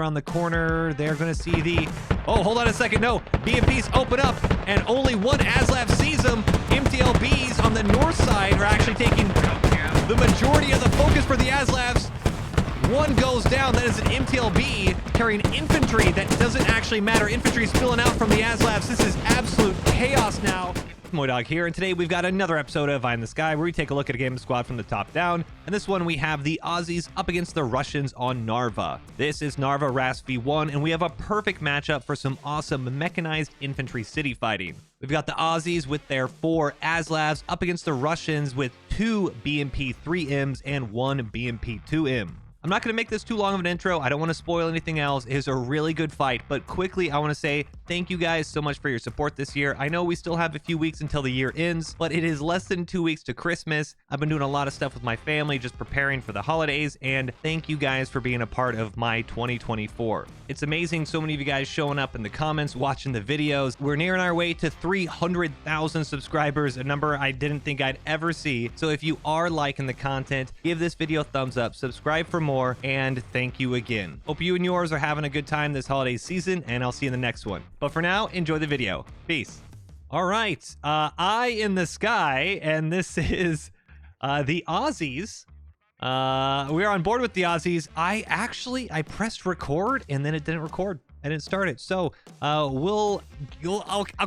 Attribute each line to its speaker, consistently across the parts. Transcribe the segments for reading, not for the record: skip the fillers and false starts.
Speaker 1: around the corner. They're going to see the... Oh, hold on a second. No, BMPs open up, and only one ASLAV sees them. MTLBs on the north side are actually taking the majority of the focus for the ASLAVs. One goes down. That is an MTLB carrying infantry. That doesn't actually matter. Infantry spilling out from the ASLAVs. This is absolute chaos now. MoiDawg here, and today we've got another episode of Eye in the Sky where we take a look at a game squad from the top down. And this one we have the Aussies up against the Russians on Narva. This is Narva RAS v1, and we have a perfect matchup for some awesome mechanized infantry city fighting. We've got the Aussies with their 4 ASLAVs up against the Russians with 2 BMP 3Ms and 1 BMP 2M. I'm not going to make this too long of an intro. I don't want to spoil anything else. It is a really good fight, but quickly I want to say thank you guys so much for your support this year. I know we still have a few weeks until the year ends, but it is less than 2 weeks to Christmas. I've been doing a lot of stuff with my family, just preparing for the holidays, and thank you guys for being a part of my 2024. It's amazing so many of you guys showing up in the comments, watching the videos. We're nearing our way to 300,000 subscribers, a number I didn't think I'd ever see. So if you are liking the content, give this video a thumbs up, subscribe for more, and thank you again. Hope you and yours are having a good time this holiday season, and I'll see you in the next one. But for now, enjoy the video. Peace. All right, Eye in the Sky, and this is the Aussies. We're on board with the Aussies. I pressed record, and then it didn't record. I didn't start it, so I'll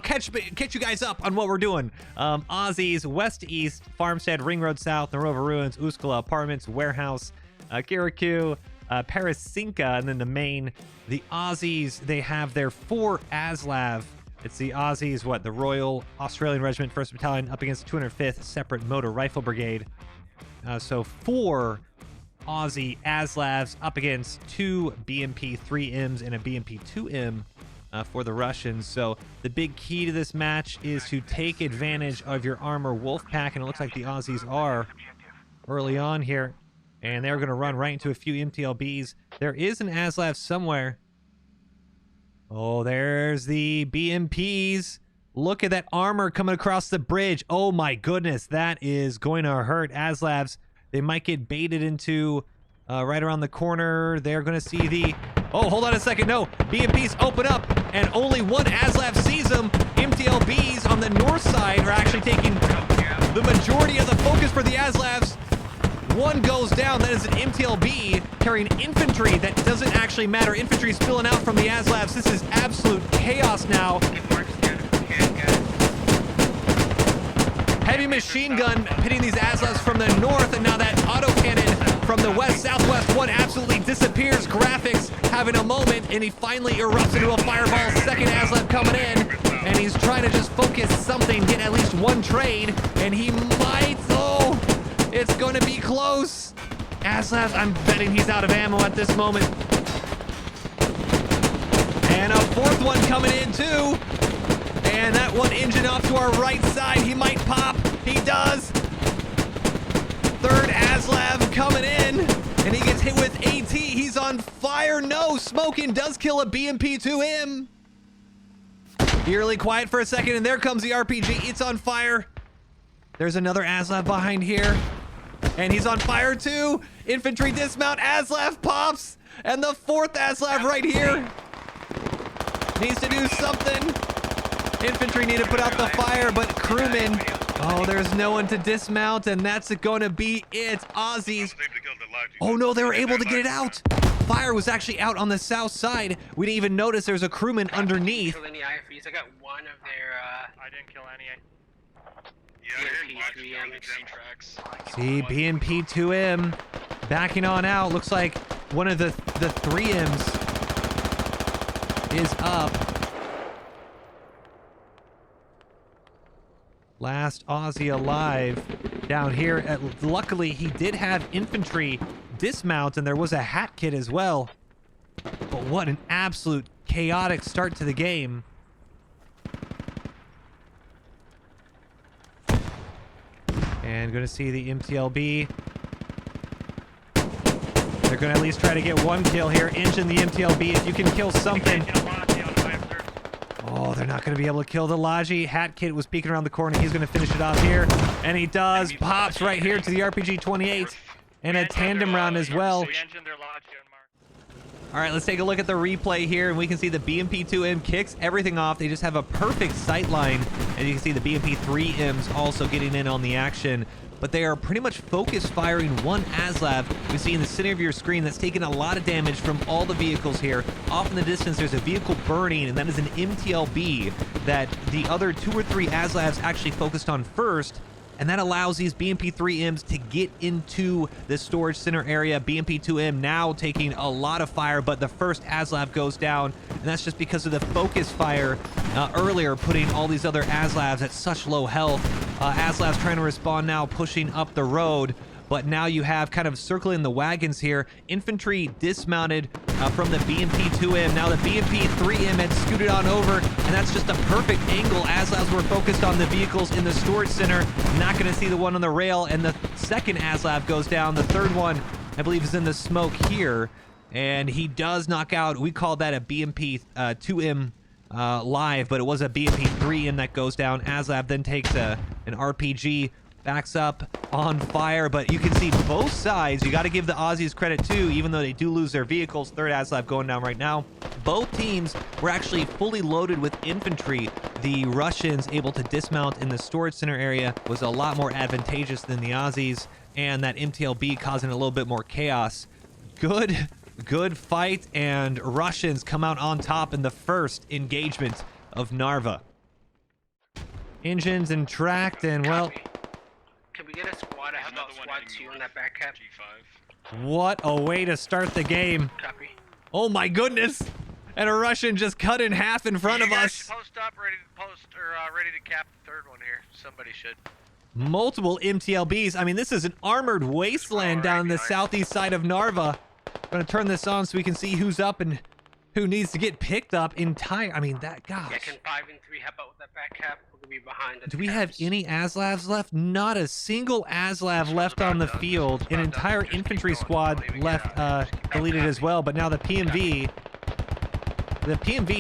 Speaker 1: catch you guys up on what we're doing. Aussies, west to east, Farmstead, Ring Road South, Narova Ruins, Uskala Apartments, Warehouse, Kirikou, Parasinka, and then the main. The Aussies, they have their 4 ASLAV. It's the Aussies, the Royal Australian Regiment 1st Battalion up against the 205th Separate Motor Rifle Brigade. So 4 Aussie ASLAVs up against 2 BMP 3Ms and a BMP 2M for the Russians. So the big key to this match is to take advantage of your armor wolf pack, and it looks like the Aussies are early on here. And they're going to run right into a few MTLBs. There is an ASLAV somewhere. Oh, there's the BMPs. Look at that armor coming across the bridge. Oh my goodness, that is going to hurt ASLAVs. They might get baited into right around the corner. They're going to see the... Oh, hold on a second. No, BMPs open up, and only one ASLAV sees them. MTLBs on the north side are actually taking the majority of the focus for the ASLAVs. One goes down. That is an MTLB carrying infantry. That doesn't actually matter. Infantry spilling out from the ASLAVs. This is absolute chaos now. Heavy machine gun hitting these ASLAVs from the north, and now that autocannon from the west, southwest one absolutely disappears. Graphics having a moment, and he finally erupts into a fireball. Second ASLAV coming in, and he's trying to just focus something, get at least one trade, and he might... Oh! It's going to be close. ASLAV, I'm betting he's out of ammo at this moment. And a 4th one coming in too. And that one engine off to our right side. He might pop. He does. 3rd ASLAV coming in. And he gets hit with AT. He's on fire. No, smoking does kill a BMP-2M. Eerily quiet for a second, and there comes the RPG. It's on fire. There's another ASLAV behind here. And he's on fire too. Infantry dismount. ASLAV pops. And the 4th ASLAV right here needs to do something. Infantry need to put out the fire, but crewmen. Oh, there's no one to dismount, and that's going to be it. Aussies. Oh no, they were able to get it out. Fire was actually out on the south side. We didn't even notice there's a crewman underneath.
Speaker 2: I got one of their
Speaker 3: I didn't kill any.
Speaker 1: See, BMP 2M backing on out. Looks like one of the 3Ms is up. Last Aussie alive down here. Luckily, he did have infantry dismount, and there was a hat kit as well. But what an absolute chaotic start to the game. And going to see the MTLB. They're going to at least try to get one kill here. Engine the MTLB. If you can kill something. Oh, they're not going to be able to kill the Logi. Hat Kid was peeking around the corner. He's going to finish it off here. And he does. Pops right here to the RPG-28. And a tandem round as well. All right, let's take a look at the replay here, and we can see the BMP2M kicks everything off. They just have a perfect sight line, and you can see the BMP3Ms also getting in on the action. But they are pretty much focus firing one ASLAV. You see in the center of your screen that's taking a lot of damage from all the vehicles here. Off in the distance, there's a vehicle burning, and that is an MTLB that the other 2 or 3 ASLAVs actually focused on first. And that allows these BMP3Ms to get into the storage center area. BMP2M now taking a lot of fire, but the first ASLAV goes down. And that's just because of the focus fire earlier, putting all these other ASLAVs at such low health. ASLAVs trying to respond now, pushing up the road. But now you have kind of circling the wagons here. Infantry dismounted from the BMP2M. Now the BMP3M had scooted on over, and that's just a perfect angle. ASLAVs were focused on the vehicles in the storage center. Not going to see the one on the rail, and the second ASLAV goes down. The third one, I believe, is in the smoke here, and he does knock out. We call that a BMP2M live, but it was a BMP3M that goes down. ASLAV then takes an RPG, backs up on fire, but you can see both sides. You got to give the Aussies credit too, even though they do lose their vehicles. Third ASLAV going down right now. Both teams were actually fully loaded with infantry. The Russians able to dismount in the storage center area was a lot more advantageous than the Aussies, and that MTLB causing a little bit more chaos. Good fight, and Russians come out on top in the first engagement of Narva. Engines and tracked, and well,
Speaker 2: can we get a squad? I have another squad 2 on that back cap.
Speaker 3: G5.
Speaker 1: What a way to start the game.
Speaker 2: Copy.
Speaker 1: Oh my goodness. And a Russian just cut in half in front of us.
Speaker 3: Post up, ready to cap the third one here. Somebody should.
Speaker 1: Multiple MTLBs. I mean, this is an armored wasteland down the southeast side of Narva. I'm going to turn this on so we can see who's up and who needs to get picked up I mean, that, gosh.
Speaker 2: Yeah, can 5 and 3 help out with that back cap? We're going to be behind.
Speaker 1: Do we have any ASLAVs left? Not a single ASLAV left on the field. An entire infantry squad left deleted as well, but now the PMV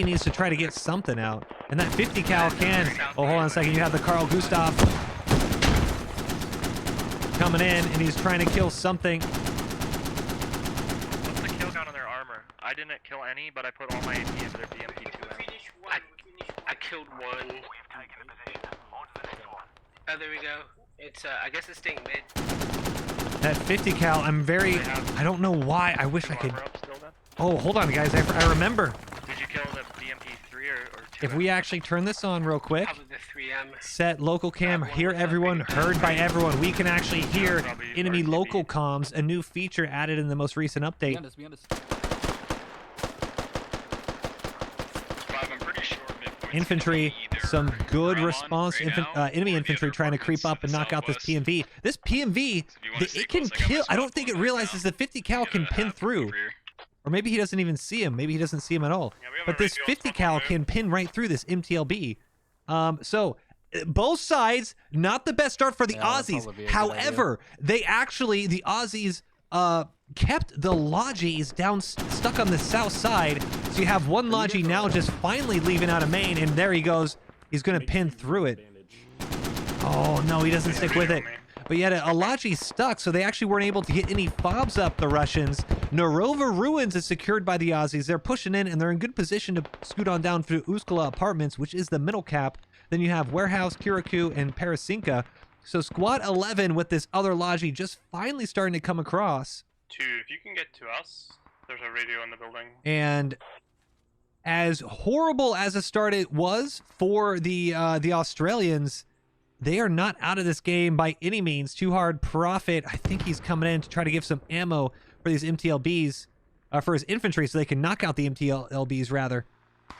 Speaker 1: needs to try to get something out. And that 50 cal can. Oh, hold on a second. You have the Carl Gustav coming in, and he's trying to kill something.
Speaker 3: What's the kill count on their armor? I didn't kill any, but I put all my AP into their BMP2M.
Speaker 2: I killed one. Oh, there we go. It's, I guess it's staying mid.
Speaker 1: That 50 cal, I don't know why. I wish I could. Oh, hold on, guys. I remember.
Speaker 3: Did you kill the BMP3 or 2?
Speaker 1: If we actually turn this on real quick,
Speaker 2: Probably the 3M.
Speaker 1: set local cam, hear everyone, heard by everyone. We can actually hear enemy local comms, a new feature added in the most recent update. Infantry, some good response. Enemy infantry trying to creep up and knock out this PMV. This PMV, it can kill. I don't think it realizes the 50 cal can pin through. Or maybe he doesn't even see him. Maybe he doesn't see him at all. But this 50 cal can pin right through this MTLB. So both sides, not the best start for the Aussies. However, the Aussies kept the Logis down, stuck on the south side. So you have one Logi now just finally leaving out of main, and there he goes. He's going to pin through it. Oh, no, he doesn't stick with it. But yet a Logi stuck, so they actually weren't able to get any fobs up, the Russians. Narova Ruins is secured by the Aussies. They're pushing in, and they're in good position to scoot on down through Uskala Apartments, which is the middle cap. Then you have Warehouse, Kirikou, and Parasinka. So Squad 11 with this other Logi just finally starting to come across.
Speaker 3: 2, if you can get to us, there's a radio in the building.
Speaker 1: And as horrible as a start it was for the Australians, they are not out of this game by any means. Too Hard Profit, I think he's coming in to try to give some ammo for these MTLBs, for his infantry, so they can knock out the MTLBs, rather.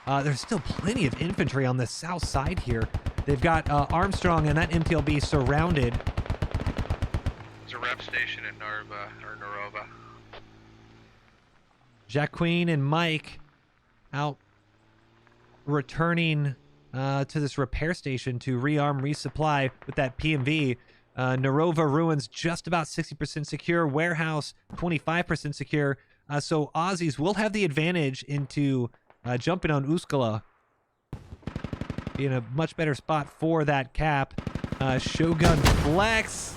Speaker 1: There's still plenty of infantry on the south side here. They've got Armstrong and that MTLB surrounded.
Speaker 3: There's a rep station in Narva.
Speaker 1: Jacqueline and Mike out returning to this repair station to rearm, resupply with that PMV. Narova Ruins just about 60% secure. Warehouse 25% secure. So Aussies will have the advantage into jumping on Uskala. Be in a much better spot for that cap. Shogun Flex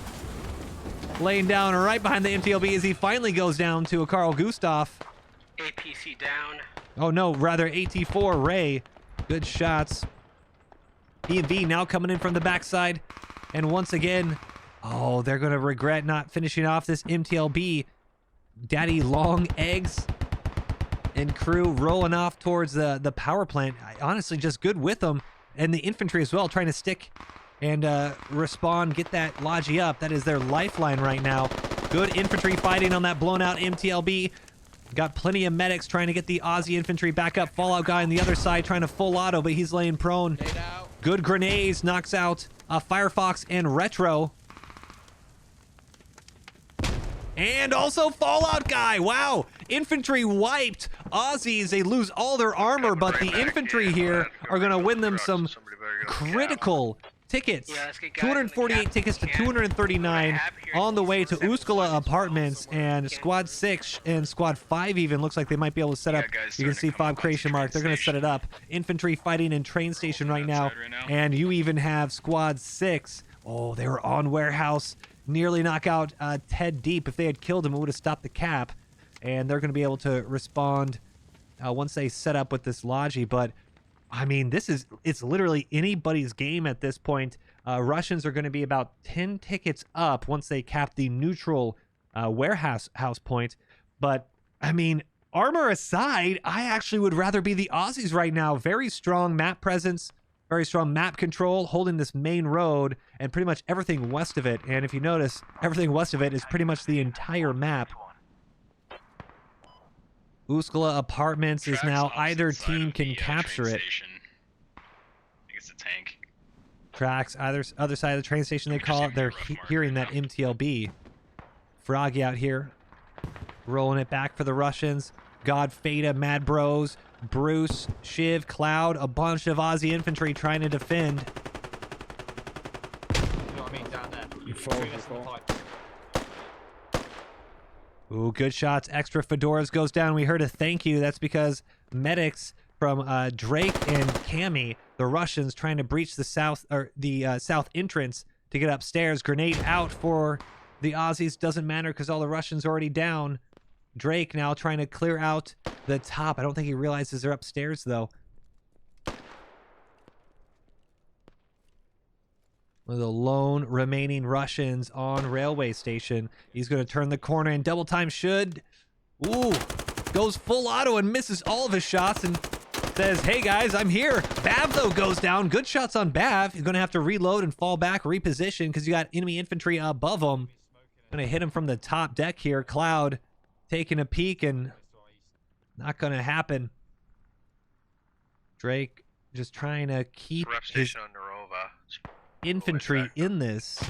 Speaker 1: laying down right behind the MTLB as he finally goes down to a Carl Gustav.
Speaker 2: APC down.
Speaker 1: Oh no, rather AT4 Ray. Good shots. B&V now coming in from the backside. And once again, oh, they're going to regret not finishing off this MTLB. Daddy Long Eggs and crew rolling off towards the power plant. Honestly, just good with them. And the infantry as well, trying to stick and respond, get that Logi up. That is their lifeline right now. Good infantry fighting on that blown out MTLB. Got plenty of medics trying to get the Aussie infantry back up. Fallout guy on the other side trying to full auto, but he's laying prone. Good grenades, knocks out Firefox and Retro. And also Fallout guy. Wow. Infantry wiped. Aussies, they lose all their armor, but the infantry here are going to win them some critical tickets. 248 tickets to 239 on the way to Uskala Apartments, and Squad 6 and Squad 5 even looks like they might be able to set up. You can see Fob Creation Mark. They're going to set it up. Infantry fighting in train station right now. And you even have Squad 6. Oh, they were on warehouse. Nearly knock out Ted Deep. If they had killed him, it would have stopped the cap. And they're going to be able to respond once they set up with this Logi. But I mean, it's literally anybody's game at this point. Russians are going to be about 10 tickets up once they cap the neutral warehouse point. But I mean, armor aside, I actually would rather be the Aussies right now. Very strong map presence, very strong map control, holding this main road and pretty much everything west of it. And if you notice, everything west of it is pretty much the entire map. Uskala Apartments is now either team can capture it.
Speaker 4: I think it's a tank.
Speaker 1: Tracks other side of the train station, they call it. They're hearing that MTLB. Froggy out here rolling it back for the Russians. God, Fada, Mad Bros, Bruce, Shiv, Cloud, a bunch of Aussie infantry trying to defend.
Speaker 5: You know what I mean? Down there.
Speaker 1: Ooh, good shots. Extra fedoras goes down. We heard a thank you. That's because medics from Drake and Cammy, the Russians, trying to breach the south entrance to get upstairs. Grenade out for the Aussies. Doesn't matter because all the Russians are already down. Drake now trying to clear out the top. I don't think he realizes they're upstairs though. One of the lone remaining Russians on railway station. He's going to turn the corner and double time should. Ooh, goes full auto and misses all of his shots and says, hey guys, I'm here. Bav though goes down. Good shots on Bav. He's going to have to reload and fall back, reposition because you got enemy infantry above him. Going to hit him from the top deck here. Cloud taking a peek and not going to happen. Drake just trying to keep his infantry in this,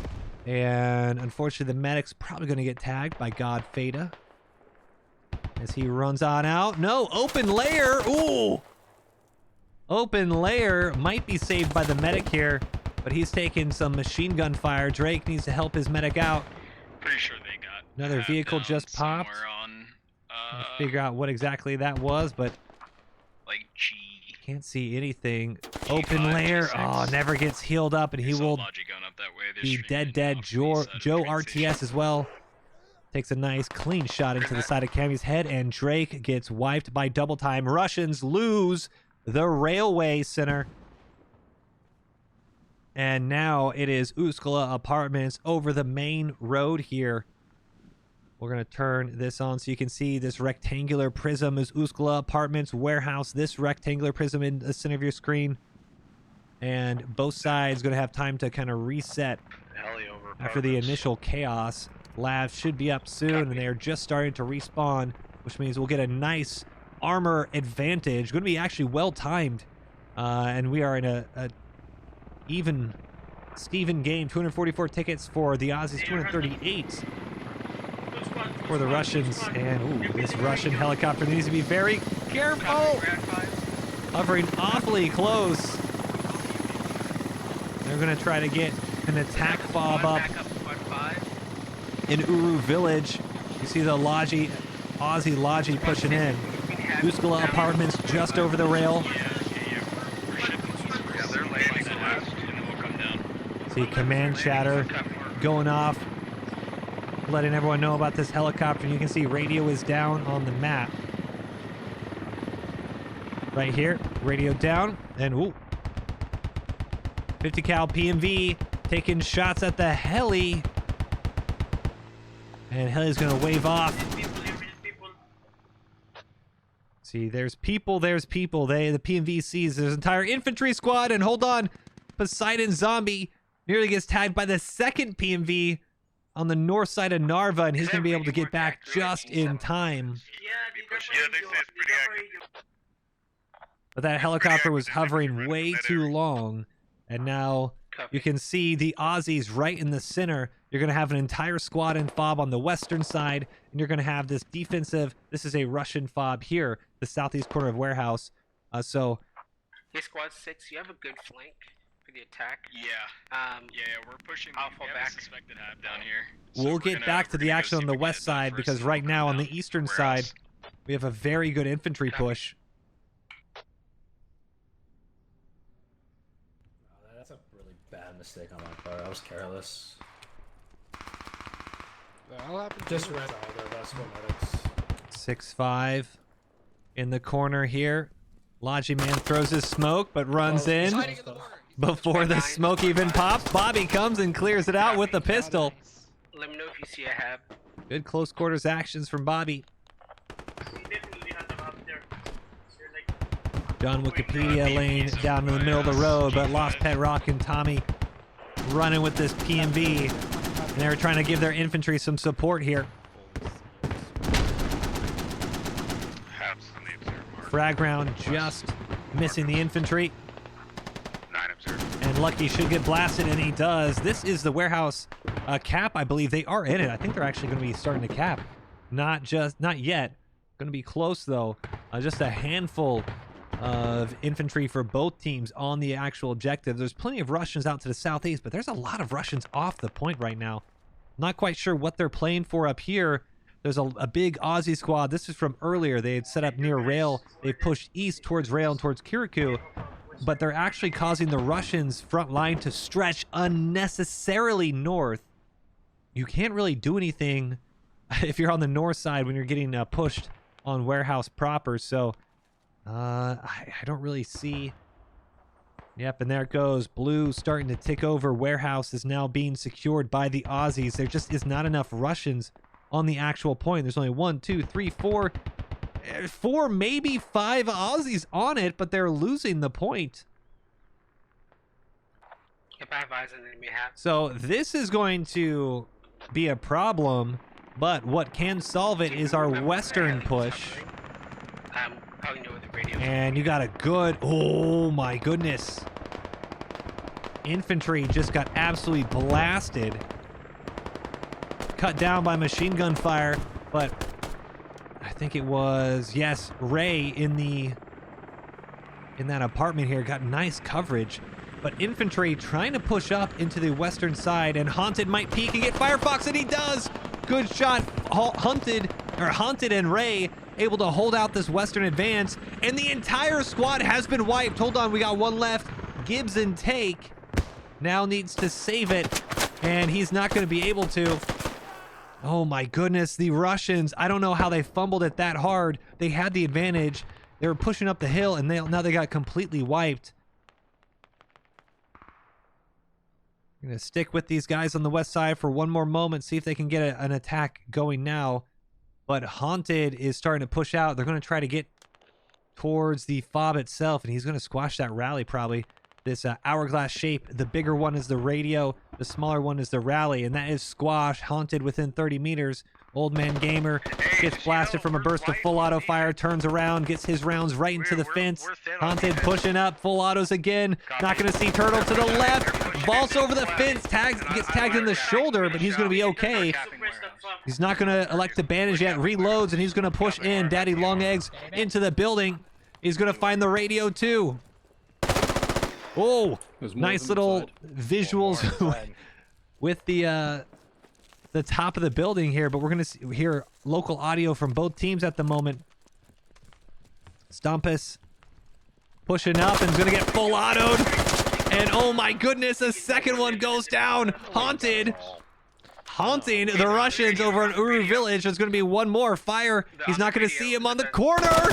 Speaker 1: and unfortunately the medic's probably going to get tagged by God Fada as he runs on out. No, open layer. Ooh, open layer might be saved by the medic here, but he's taking some machine gun fire. Drake needs to help his medic out.
Speaker 4: Pretty sure they got
Speaker 1: another vehicle just popped.
Speaker 4: On,
Speaker 1: figure out what exactly that was, but
Speaker 4: like G.
Speaker 1: Can't see anything. Open layer. Oh, never gets healed up, and he will be dead. Joe RTS as well. Takes a nice clean shot into the side of Cammy's head, and Drake gets wiped by double time. Russians lose the railway center. And now it is Uskala Apartments over the main road here. We're going to turn this on so you can see this rectangular prism is Uskala Apartments warehouse. This rectangular prism in the center of your screen. And both sides going to have time to kind of reset after the initial chaos. Labs should be up soon, and they are just starting to respawn, which means we'll get a nice armor advantage. Going to be actually well-timed. And we are in a even Steven game. 244 tickets for the Aussies, 238 for the Russians. And ooh, this Russian helicopter needs to be very careful. Hovering awfully close. They're going to try to get an attack fob up in Uru Village. You see the Logi, Aussie Logi pushing in. Uskala Apartments just over the rail. See command chatter going off, letting everyone know about this helicopter. And you can see radio is down on the map. right here. Radio down. And, ooh. 50 cal PMV taking shots at the heli. And heli's going to wave off. See, there's people. The PMV sees there's an entire infantry squad. And hold on. Poseidon Zombie nearly gets tagged by the second PMV on the north side of Narva, and he's going to be able to get back just in time.
Speaker 3: Yeah, they say it's pretty accurate.
Speaker 1: But that helicopter was hovering way too long, and now you can see the Aussies right in the center. You're going to have an entire squad and fob on the western side, and you're going to have this defensive. This is a Russian fob here, the southeast corner of warehouse. So,
Speaker 2: hey, squad 6, you have a good flank for the attack.
Speaker 4: Yeah. We're pushing.
Speaker 2: I'll fall back.
Speaker 4: Suspected hab down here. So
Speaker 1: we'll get back to the action on the west side because right now on the eastern side, we have a very good infantry push.
Speaker 6: That's a really bad mistake on my part. I was careless. Just ran either of us.
Speaker 1: 6-5 in the corner here. Logiman throws his smoke but runs in before the smoke even pops. Bobby comes and clears it out with the pistol.
Speaker 2: Let me know if you see a hab.
Speaker 1: Good close quarters actions from Bobby. John Wikipedia lane down in the middle of the road, but Lost Pet Rock and Tommy running with this PMV. And they're trying to give their infantry some support here. Frag round just missing the infantry. And Lucky should get blasted, and he does. This is the warehouse cap, I believe. They are in it. I think they're actually going to be starting to cap. Not yet. Going to be close, though. Just a handful of infantry for both teams on the actual objective. There's plenty of Russians out to the southeast, but there's a lot of Russians off the point right now. Not quite sure what they're playing for up here. There's a big Aussie squad. This is from earlier. They had set up near rail. They've pushed east towards rail and towards Kirikou, but they're actually causing the Russians' front line to stretch unnecessarily north. You can't really do anything if you're on the north side when you're getting pushed on warehouse proper. So I don't really see. Yep, and there it goes. Blue starting to tick over. Warehouse is now being secured by the Aussies. There just is not enough Russians on the actual point. There's only 1, 2, 3, 4, maybe 5 Aussies on it, but they're losing the point. So this is going to be a problem, but what can solve it is our western push. And you got a good, oh my goodness. Infantry just got absolutely blasted. Cut down by machine gun fire, but I think it was, yes, Ray in that apartment here got nice coverage. But infantry trying to push up into the western side, and Haunted might peek and get Firefox, and he does. Good shot. Haunted and Ray able to hold out this western advance, and the entire squad has been wiped. Hold on, we got one left. Gibbs and Take now needs to save it, and he's not going to be able to. Oh my goodness, the Russians, I don't know how they fumbled it that hard. They had the advantage. They were pushing up the hill, and now they got completely wiped. I'm going to stick with these guys on the west side for one more moment, see if they can get an attack going now. But Haunted is starting to push out. They're going to try to get towards the fob itself, and he's going to squash that rally probably. This hourglass shape, the bigger one is the radio, the smaller one is the rally, and that is squash. Haunted within 30 meters. Old Man Gamer gets blasted from a burst of full auto fire, turns around, gets his rounds right into the fence. Haunted pushing up, full autos again. Not going to see Turtle to the left. Vaults over the fence, gets tagged in the shoulder, but he's going to be okay. He's not going to elect to bandage yet. Reloads, and he's going to push in. Daddy Long Eggs into the building. He's going to find the radio too. Oh, nice little visuals with the top of the building here, but we're going to hear local audio from both teams at the moment. Stompus pushing up and is going to get full autoed. And oh my goodness, a second one goes down. Haunting the Russians over in Uru Village. There's going to be one more fire. He's not going to see him on the corner.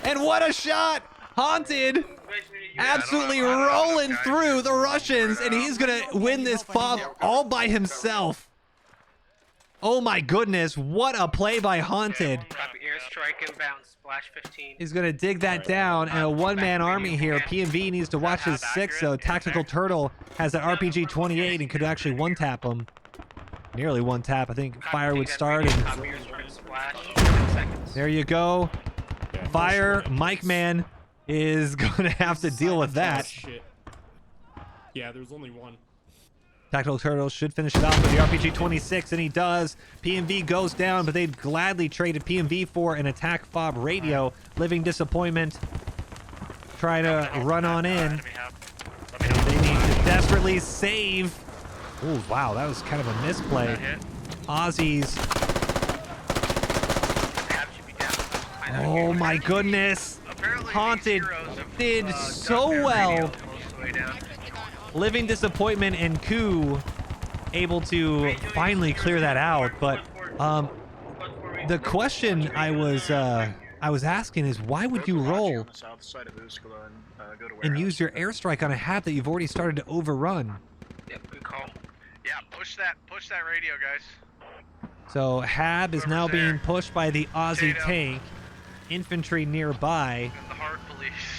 Speaker 1: And what a shot. Haunted absolutely rolling through the Russians, and he's gonna win this fob all by himself. Oh my goodness, what a play by Haunted.
Speaker 2: Copy, airstrike inbound, splash 15.
Speaker 1: He's gonna dig that down, and a one-man army here. PMV needs to watch his 6, though. Tactical Turtle has an RPG 28 and could actually one-tap him. Nearly one-tap. I think fire would start, and
Speaker 2: Copy, airstrike splash, 10 seconds.
Speaker 1: there you go. Fire, Mike Man is gonna have to deal with that.
Speaker 7: Shit. Yeah, there's only one.
Speaker 1: Tactical Turtle should finish it off with the RPG 26, and he does. PMV goes down, but they'd gladly traded PMV for an attack fob radio. Living Disappointment try to run on in. And they need to desperately save. Oh, wow, that was kind of a misplay. Aussies. Oh my goodness. Haunted did so well. Living Disappointment and Coup able to finally clear that out, but the question I was asking is, why would you roll and use your airstrike on a hat that you've already started to overrun?
Speaker 2: Yep, good call.
Speaker 3: Yeah, push that radio, guys.
Speaker 1: So Hab is now being pushed by the Aussie tank, infantry nearby.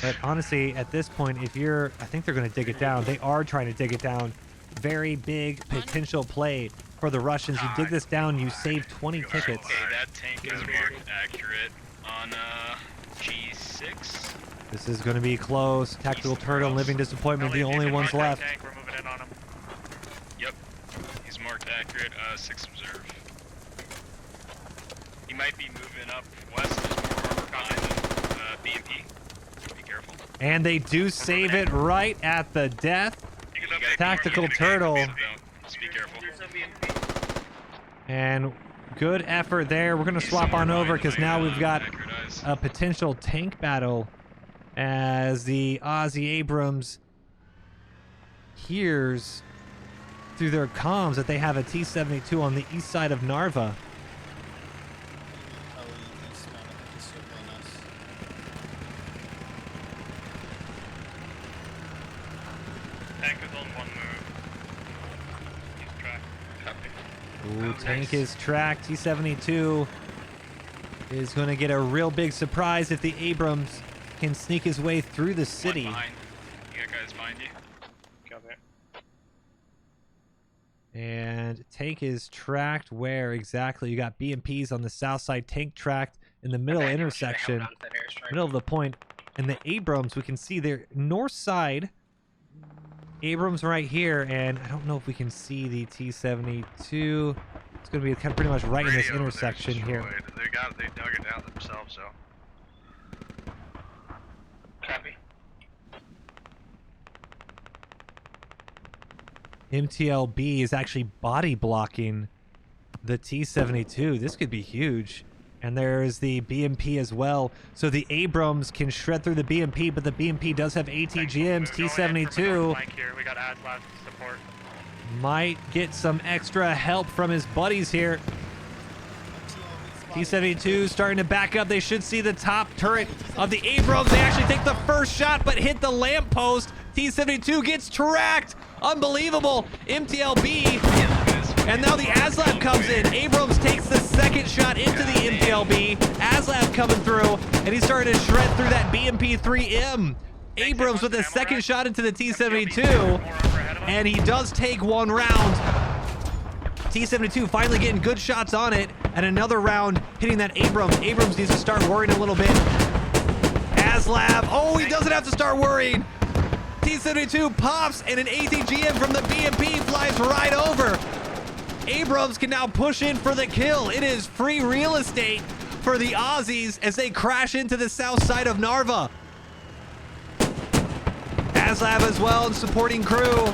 Speaker 1: But honestly, at this point, if you're, I think they're going to dig it down. They are trying to dig it down. Very big potential play for the Russians. You dig this down, you save 20 tickets.
Speaker 4: Okay, that tank is marked accurate on G6.
Speaker 1: This is going to be close. Tactical Turtle and Living Disappointment, the only ones left.
Speaker 3: We're moving in on him.
Speaker 4: Yep, he's marked accurate. 6 observe. He might be moving up west. There's more armor behind him. BMP. Be careful.
Speaker 1: And they do save it right at the death. Tactical Turtle.
Speaker 4: Just be careful.
Speaker 1: And good effort there. We're going to swap on over because now we've got a potential tank battle as the Aussie Abrams hears through their comms that they have a T-72 on the east side of Narva.
Speaker 3: Tank is on one move. He's tracked.
Speaker 1: Ooh, tank is tracked. T-72 is going to get a real big surprise if the Abrams can sneak his way through the city.
Speaker 4: You got guys behind you.
Speaker 3: Copy.
Speaker 1: And tank is tracked where exactly? You got BMPs on the south side, tank tracked in the middle intersection, middle of the point. And the Abrams, we can see their north side. Abrams right here, and I don't know if we can see the T-72. It's going to be kind of pretty much right in this intersection here.
Speaker 3: They dug it down themselves, so.
Speaker 2: Copy.
Speaker 1: MTLB is actually body blocking the T-72. This could be huge. And there's the BMP as well. So the Abrams can shred through the BMP, but the BMP does have ATGMs. T-72
Speaker 3: We got ASRock support.
Speaker 1: might get some extra help from his buddies here. T-72 starting to back up. They should see the top turret of the Abrams. They actually take the first shot, but hit the lamppost. T-72 gets tracked. Unbelievable. MTLB. And now the ASLab comes in. Abrams takes the second shot into the MTLB. ASLab coming through, and he's starting to shred through that BMP-3M. Abrams with a second shot into the T-72, and he does take one round. T-72 finally getting good shots on it, and another round hitting that Abrams. Abrams needs to start worrying a little bit. ASLab, oh, he doesn't have to start worrying. T-72 pops, and an ATGM from the BMP flies right over. Abrams can now push in for the kill. It is free real estate for the Aussies as they crash into the south side of Narva. ASLab as well and supporting crew.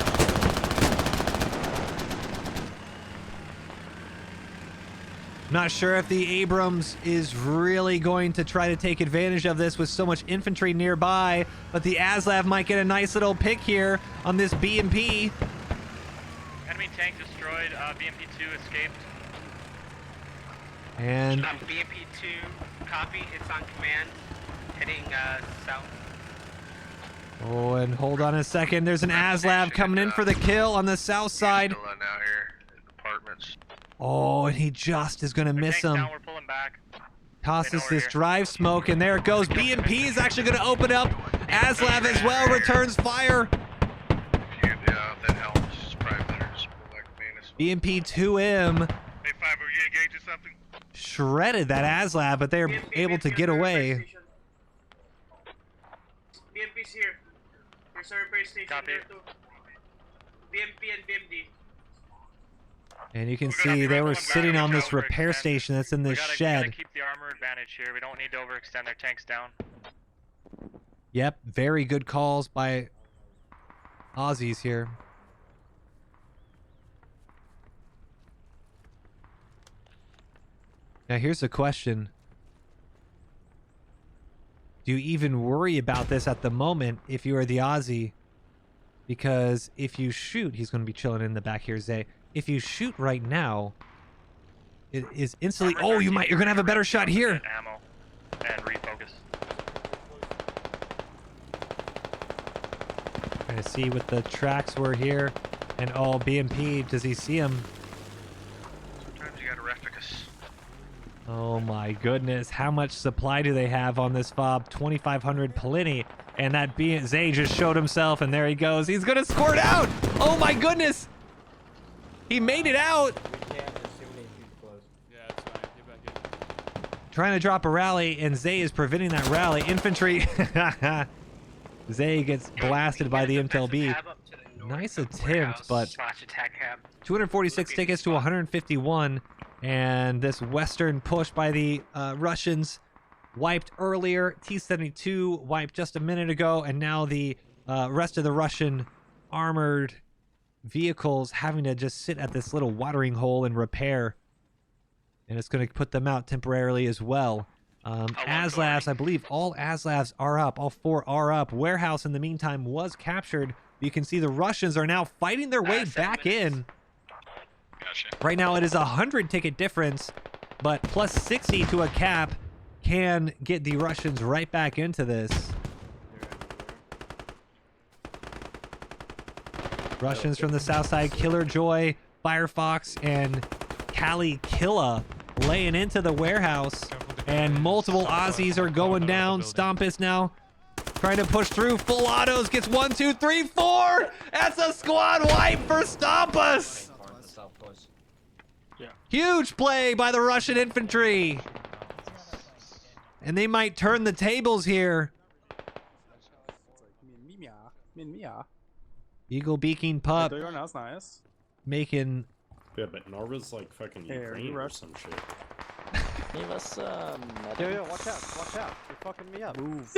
Speaker 1: Not sure if the Abrams is really going to try to take advantage of this with so much infantry nearby, but the ASLab might get a nice little pick here on this BMP.
Speaker 3: Enemy tank destroyed. BMP-2 escaped.
Speaker 1: And
Speaker 2: BMP-2, copy. It's on command, heading south.
Speaker 1: Oh, and hold on a second. There's an ASLAV coming in for the kill on the south side.
Speaker 4: Still out now here in apartments.
Speaker 1: Oh, and he just is going to miss him.
Speaker 3: Down, we're pulling back.
Speaker 1: Tosses
Speaker 3: over
Speaker 1: this
Speaker 3: here.
Speaker 1: drive smoke, and there it goes. BMP is actually going to open up. ASLAV as well returns fire.
Speaker 4: Yeah, that helps. It's probably better to pull back the Venus.
Speaker 1: BMP 2M
Speaker 4: Hey, 5, are you engaged or something?
Speaker 1: shredded that ASLAV, but they're able to get away.
Speaker 2: BMP's here. There's a repair station
Speaker 3: Copy.
Speaker 2: there too. BMP and BMD.
Speaker 1: And you can see they were sitting on this repair station that's in this
Speaker 3: We
Speaker 1: shed.
Speaker 3: gotta keep the armor advantage here. We don't need to overextend their tanks down.
Speaker 1: Yep, very good calls by Aussies here. Now here's the question. Do you even worry about this at the moment if you are the Aussie? Because if you shoot, he's going to be chilling in the back here, Zay. If you shoot right now, it is instantly... Oh, you're going to have a better shot here.
Speaker 3: Ammo and refocus.
Speaker 1: Trying to see what the tracks were here. And oh, BMP, does he see him?
Speaker 4: Sometimes you gotta refocus.
Speaker 1: Oh my goodness, how much supply do they have on this fob? 2,500 plenty. And that Zay just showed himself, and there he goes. He's gonna squirt out! Oh my goodness! He made it out!
Speaker 5: Yeah, it's fine. Get back in.
Speaker 1: Trying to drop a rally, and Zay is preventing that rally. Infantry. Zay gets blasted by the MTLB. Nice attempt, but 246 tickets to 151. And this western push by the Russians wiped earlier. T-72 wiped just a minute ago, and now the rest of the Russian armored vehicles having to just sit at this little watering hole and repair. And it's going to put them out temporarily as well. ASLAVs, I believe all ASLAVs are up. All 4 are up. Warehouse in the meantime was captured. You can see the Russians are now fighting their way back in.
Speaker 4: Gotcha.
Speaker 1: Right now it is 100 ticket difference, but plus 60 to a cap can get the Russians right back into this. Russians from the south side, Killer Joy, Firefox, and Kali Killa laying into the warehouse. And multiple Aussies are going down. Stompus now trying to push through. Full autos, gets 1, 2, 3, 4. That's a squad wipe for Stompus. Huge play by the Russian infantry. And they might turn the tables here. Eagle beaking pup
Speaker 8: nice.
Speaker 1: making...
Speaker 7: Yeah, but Norva's like fucking Ukraine or some shit.
Speaker 9: Leave us,
Speaker 8: Yo, watch out. You're fucking me up. Move.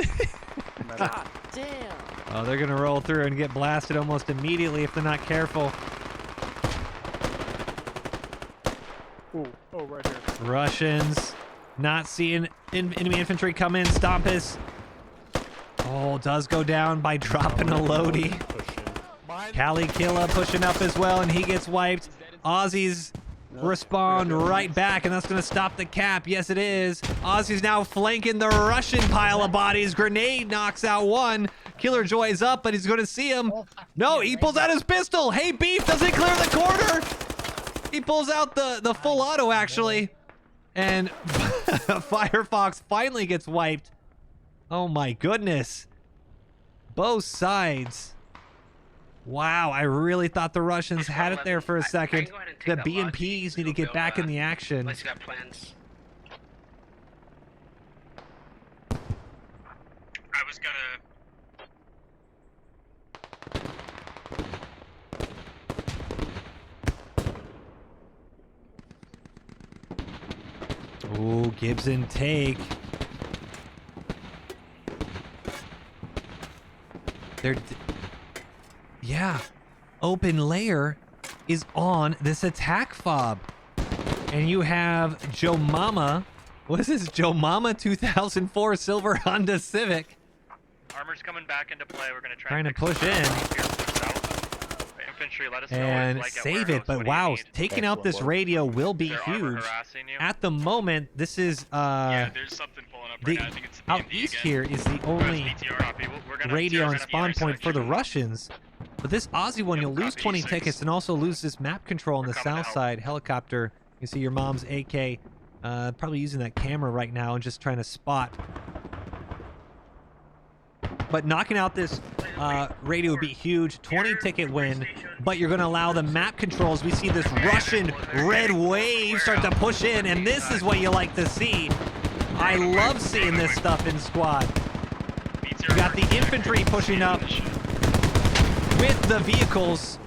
Speaker 9: God damn.
Speaker 1: Oh, they're going to roll through and get blasted almost immediately if they're not careful.
Speaker 8: Oh, right here.
Speaker 1: Russians not seeing enemy infantry come in. Stompus. Oh, does go down by dropping a Lodi. Kali Killa pushing up as well, and he gets wiped. Aussies respond right back, and that's going to stop the cap. Yes, it is. Aussies now flanking the Russian pile of bodies. Grenade knocks out one. Killer Joy is up, but he's going to see him. No, he pulls out his pistol. Hey, Beef, does he clear the corner? He pulls out the full auto, actually. And Firefox finally gets wiped. Oh, my goodness. Both sides. Wow, I really thought the Russians had it there for a second. The BMPs need to get back in the action.
Speaker 2: Let's got plans.
Speaker 4: I was gonna...
Speaker 1: Oh, Gibson take. Yeah, open layer is on this attack fob. And you have Joe Mama. What is this? Joe Mama 2004 silver Honda Civic.
Speaker 3: Armor's coming back into play. We're gonna
Speaker 1: Trying to push in.
Speaker 3: Infantry, let us know
Speaker 1: And
Speaker 3: what it's like at
Speaker 1: save
Speaker 3: warehouse.
Speaker 1: it, but
Speaker 3: What do you
Speaker 1: wow,
Speaker 3: need?
Speaker 1: taking out this radio will be
Speaker 3: Is there armor
Speaker 1: huge.
Speaker 3: harassing you?
Speaker 1: At the moment, this is
Speaker 4: yeah, there's something pulling up right now. I think it's the
Speaker 1: out
Speaker 4: BMP
Speaker 1: east
Speaker 4: again.
Speaker 1: here is the only
Speaker 3: BTR copy. We're gonna
Speaker 1: radio and spawn point for the Russians. But this Aussie one, you'll lose 20 tickets and also lose this map control on the south side. Helicopter, you see your mom's AK, probably using that camera right now and just trying to spot. But knocking out this radio would be huge. 20 ticket win, but you're going to allow the map controls. We see this Russian red wave start to push in, and this is what you like to see. I love seeing this stuff in squad. You got the infantry pushing up with the vehicles.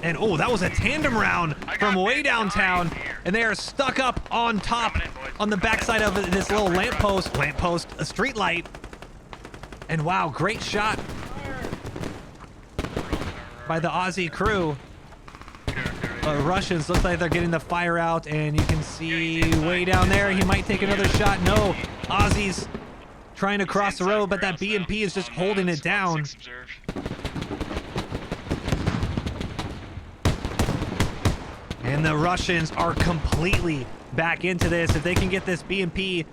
Speaker 1: And oh, that was a tandem round from way downtown. And they are stuck up on top on the backside of this little lamppost, a street light. And wow, great shot by the Aussie crew. Russians look like they're getting the fire out, and you can see way down there, he might take another shot. No, Aussies trying to cross the road, but that BMP is just holding it down. And the Russians are completely back into this. If they can get this BMP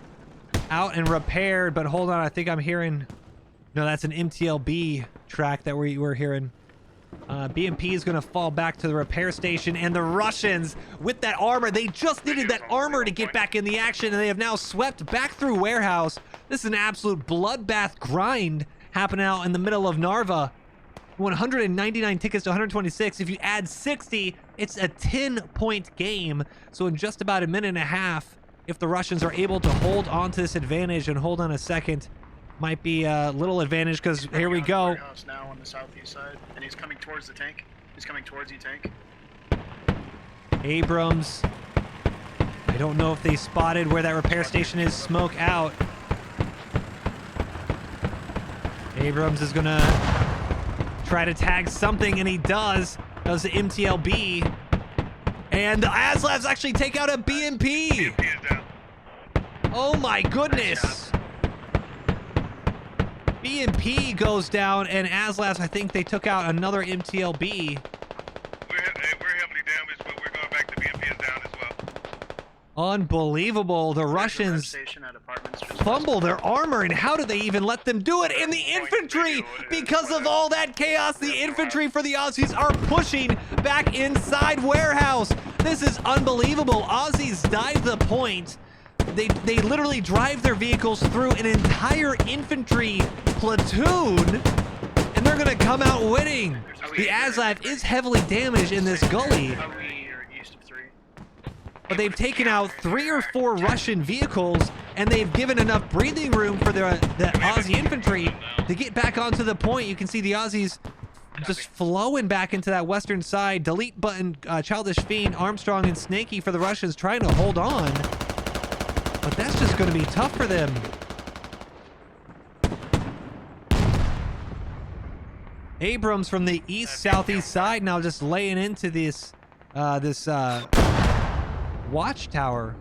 Speaker 1: out and repaired, but hold on, I think I'm hearing... No, that's an MTLB track that we're hearing. BMP is going to fall back to the repair station, and the Russians, with that armor, they just needed that armor to get back in the action, and they have now swept back through warehouse. This is an absolute bloodbath grind happening out in the middle of Narva. 199 tickets to 126. If you add 60, it's a 10-point game. So in just about a minute and a half, if the Russians are able to hold on to this advantage and hold on a second, might be a little advantage, because here we go.
Speaker 10: Now on the southeast side, and he's coming towards the tank. He's coming towards you, tank.
Speaker 1: Abrams. I don't know if they spotted where that repair station is. Smoke out. Abrams is gonna try to tag something, and he does. Does the MTLB. And the ASLabs actually take out a BMP. Oh my goodness. BMP goes down, and ASLabs, I think they took out another MTLB.
Speaker 4: We're heavily damaged, but we're going back to BMP is down as well.
Speaker 1: Unbelievable. The Russians fumble their armor, and how do they even let them do it? And the infantry, because of all that chaos, the infantry for the Aussies are pushing back inside warehouse. This is unbelievable. Aussies dive the point. They literally drive their vehicles through an entire infantry platoon, and they're gonna come out winning. The ASLab is heavily damaged in this gully, but they've taken out 3 or 4 Russian vehicles, and they've given enough breathing room for the Aussie infantry to get back onto the point. You can see the Aussies just flowing back into that western side. Delete button, Childish Fiend, Armstrong, and Snaky for the Russians trying to hold on. But that's just going to be tough for them. Abrams from the east-southeast side now just laying into this watchtower.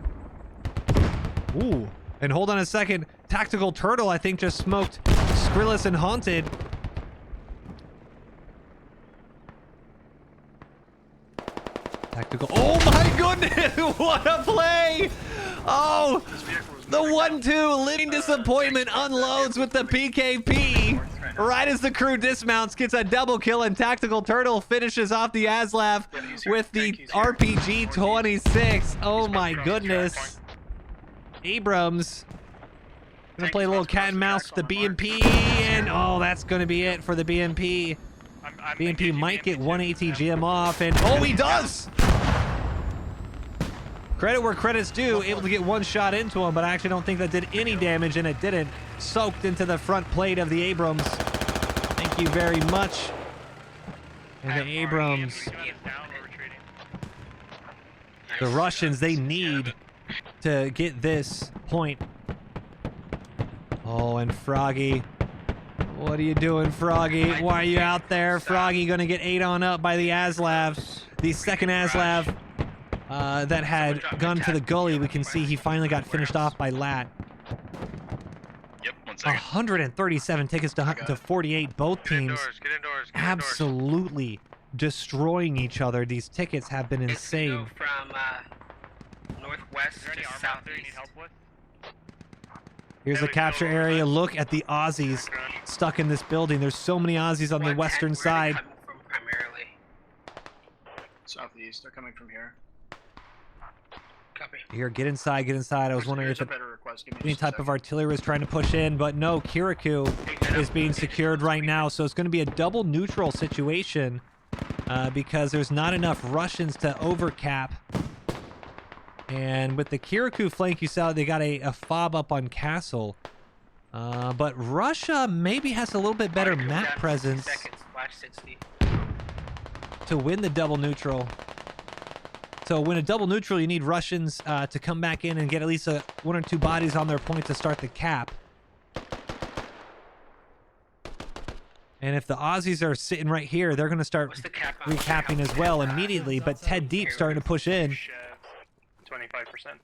Speaker 1: Ooh. And hold on a second. Tactical Turtle, I think, just smoked Skrillis and Haunted. Tactical. Oh my goodness! What a play! Oh, the 1-2 living disappointment unloads with the PKP. Right as the crew dismounts, gets a double kill, and Tactical Turtle finishes off the ASLab with the RPG 26. Oh my goodness. Abrams gonna play a little cat and mouse with the BMP, and oh, that's gonna be it for the BMP. BMP might get one ATGM off, and oh, he does! Credit where credit's due, able to get one shot into him, but I actually don't think that did any damage, and it didn't. Soaked into the front plate of the Abrams. Thank you very much. And the Abrams. The Russians, they need to get this point. Oh, and Froggy. What are you doing, Froggy? Why are you out there? Froggy gonna get ate on up by the ASLab. The second ASLab that had gone to the gully. We can see he finally got finished off by Lat.
Speaker 4: Yep, 1 second.
Speaker 1: 137 tickets to 48. Both teams absolutely destroying each other. These tickets have been insane.
Speaker 2: From northwest to southeast.
Speaker 1: Here's the capture area. Look at the Aussies stuck in this building. There's so many Aussies on the western side.
Speaker 2: Coming from primarily.
Speaker 10: Southeast. They're coming from here.
Speaker 2: Copy.
Speaker 1: Here, get inside, get inside. I was wondering if
Speaker 10: Here's a better request. Give me
Speaker 1: any
Speaker 10: just a
Speaker 1: type of
Speaker 10: second.
Speaker 1: artillery was trying to push in, but no, Kirikou is being secured right now, so it's going to be a double neutral situation because there's not enough Russians to overcap. And with the Kirikou flank, you saw they got a fob up on Castle. But Russia maybe has a little bit better map presence
Speaker 2: Splash 60.
Speaker 1: to win the double neutral. So win a double neutral, you need Russians to come back in and get at least one or two bodies on their point to start the cap. And if the Aussies are sitting right here, they're going to start
Speaker 2: What's the cap on
Speaker 1: recapping as well immediately. But Ted Deep starting to push in.
Speaker 3: 25%.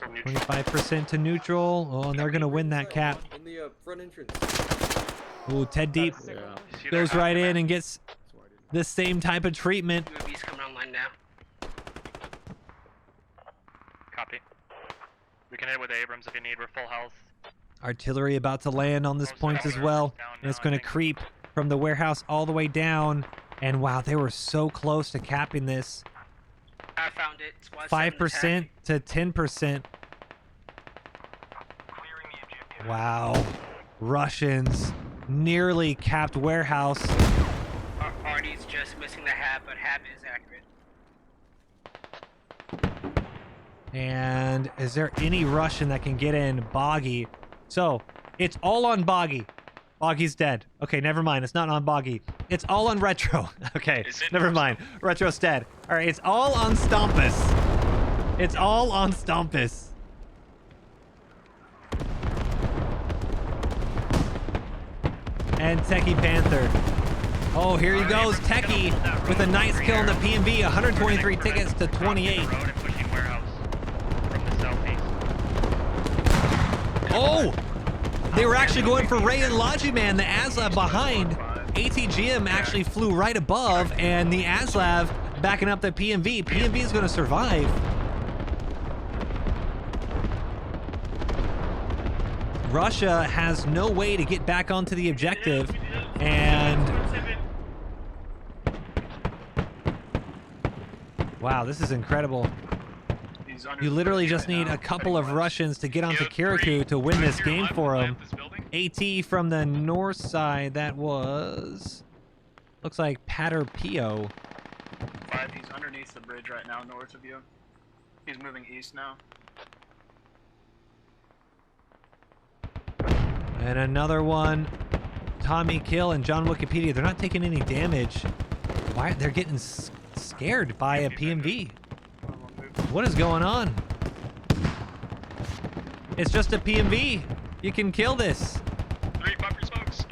Speaker 1: 25% to neutral. Oh, and they're going to win that cap.
Speaker 5: In the front entrance.
Speaker 1: Ooh, Ted Deep goes right in and gets the same type of treatment.
Speaker 2: UAV's coming online now.
Speaker 3: Copy. We can hit with Abrams if you need. We're full health.
Speaker 1: Artillery about to land on this point as well. And it's going to creep from the warehouse all the way down. And wow, they were so close to capping this.
Speaker 2: I found it. Squad
Speaker 1: 5% to 10%. Wow. Russians nearly capped warehouse.
Speaker 2: Artie's just missing the hab, but hab is accurate.
Speaker 1: And is there any Russian that can get in? Boggy. So it's all on Boggy. Boggy's dead. Okay, never mind. It's not on Boggy. It's all on Retro. Okay, never mind. Retro's dead. All right, it's all on Stompus. It's all on Stompus. And Techie Panther. Oh, here he goes. Techie with a nice kill on the PMV. 123 tickets to 28. Oh! They were actually going for Ray and Logiman, the ASLAV behind. ATGM actually flew right above, and the ASLAV backing up the PMV. PMV is going to survive. Russia has no way to get back onto the objective, and wow, this is incredible. You literally just need a couple of Russians to get onto Kirikou to win this game for them. AT from the north side, that was... looks like Pater Pio.
Speaker 10: 5, he's underneath the bridge right now, north of you. He's moving east now.
Speaker 1: And another one. Tommy Kill and John Wikipedia, they're not taking any damage. Why? They're getting scared by a PMV. What is going on? It's just a PMV. You can kill this.
Speaker 4: 3, pop your smokes.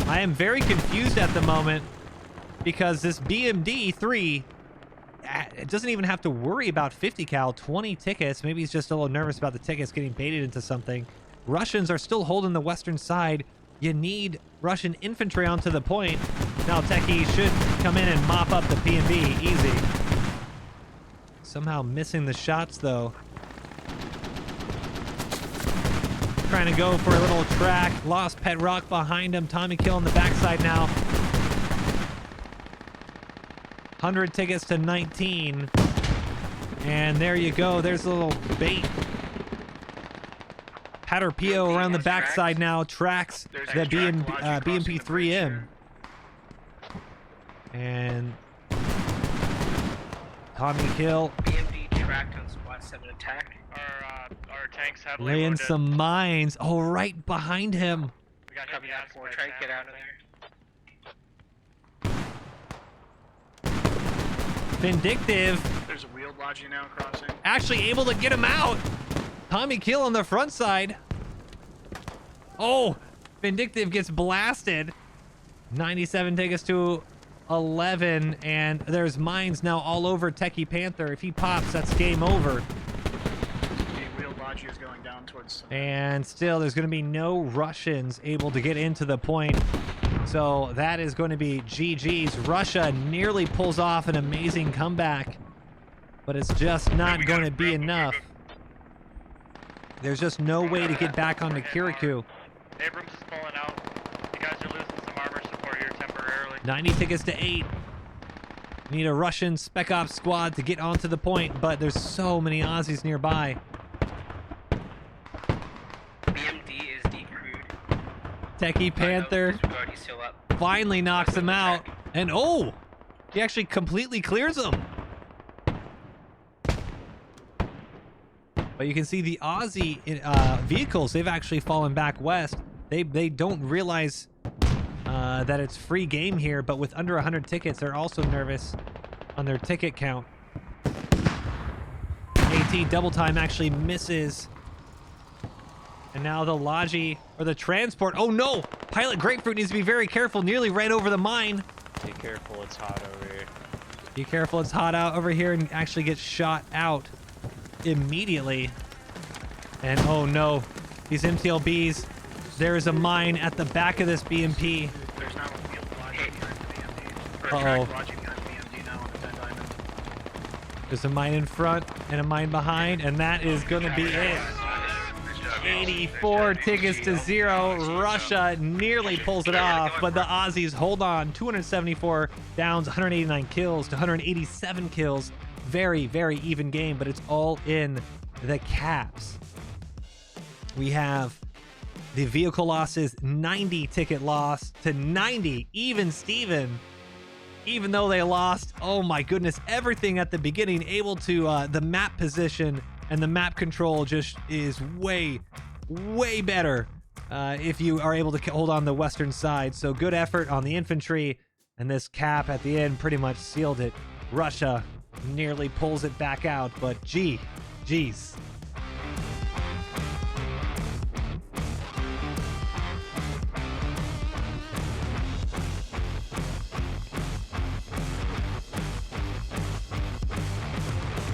Speaker 1: I am very confused at the moment because this BMD-3 it doesn't even have to worry about 50 cal, 20 tickets. Maybe he's just a little nervous about the tickets getting baited into something. Russians are still holding the western side. You need Russian infantry onto the point. Now Techie should come in and mop up the PMV easy. Somehow missing the shots though. Trying to go for a little track. Lost Pet Rock behind him. Tommy Kill on the backside now. 100 tickets to 19. And there you go. There's a little bait. Pater Pio around the backside now. Tracks the BMP-3M. And Tommy Kill
Speaker 2: BMD tracked on squad 7 attack.
Speaker 3: Our tanks have
Speaker 1: laying some mines. Oh, right behind him.
Speaker 3: We got
Speaker 2: Copy that 4. Try to get out of there.
Speaker 1: Vindictive.
Speaker 10: There's a wheeled Logi now crossing.
Speaker 1: Actually able to get him out. Tommy Kill on the front side. Oh, Vindictive gets blasted. 97 tickets to 11, and there's mines now all over Techie Panther. If he pops, that's game over.
Speaker 10: The wheeled Logi is going down towards...
Speaker 1: And still, there's going to be no Russians able to get into the point. So that is going to be GG's. Russia nearly pulls off an amazing comeback. but it's just not going to be enough. There's just no way to get back onto Kirikou.
Speaker 3: Abrams is pulling out. You guys are losing some armor support here temporarily.
Speaker 1: 90 tickets to 8. Need a Russian Spec Ops squad to get onto the point, but there's so many Aussies nearby.
Speaker 2: BMD is decrewed.
Speaker 1: Techie Panther
Speaker 2: Already still up.
Speaker 1: finally knocks him out. And oh, he actually completely clears him. But you can see the Aussie vehicles, they've actually fallen back west. They don't realize that it's free game here, but with under 100 tickets, they're also nervous on their ticket count. AT double time actually misses. And now the Logi, or the transport. Oh no! Pilot Grapefruit needs to be very careful. Nearly ran over the mine.
Speaker 5: Be careful, it's hot over here.
Speaker 1: Be careful, it's hot out over here, and actually gets shot out immediately. And oh no, these MTLBs. There is a mine at the back of this BMP.
Speaker 10: There's now a field logic behind the BMD. Or a
Speaker 1: Uh-oh.
Speaker 10: track logic behind the BMD now on the 10 diamond.
Speaker 1: There's a mine in front and a mine behind, and that is going to be it. 84 tickets to 0. Russia nearly pulls it off, but the Aussies hold on. 274 downs, 189 kills to 187 kills. Very, very even game, but it's all in the caps. We have the vehicle losses, 90 ticket loss to 90. Even Steven, even though they lost, oh my goodness, everything at the beginning, able to, the map position and the map control just is way, way better if you are able to hold on the western side. So good effort on the infantry, and this cap at the end pretty much sealed it. Russia nearly pulls it back out, but geez.